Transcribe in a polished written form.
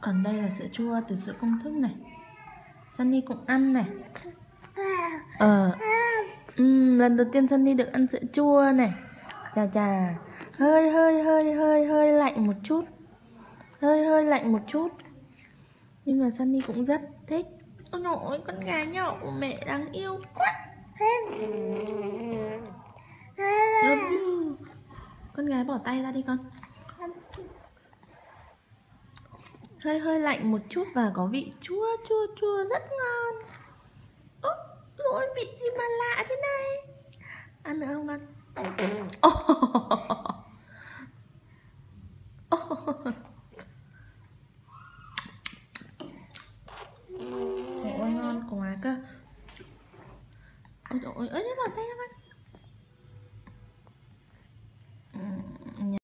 Còn đây là sữa chua từ sữa công thức này. Sunny cũng ăn này. Lần đầu tiên Sunny được ăn sữa chua này. Chà chà. Hơi lạnh một chút. Hơi lạnh một chút. Nhưng mà Sunny cũng rất thích. Ôi dồi ôi, con gà nhỏ của mẹ đáng yêu quá. Con gái bỏ tay ra đi con. Hơi lạnh một chút và có vị chua rất ngon. Ôi ôi, vị gì mà lạ thế này. Ăn nữa không con? Ôi ngon quá cơ. Ôi trời ơi, bỏ tay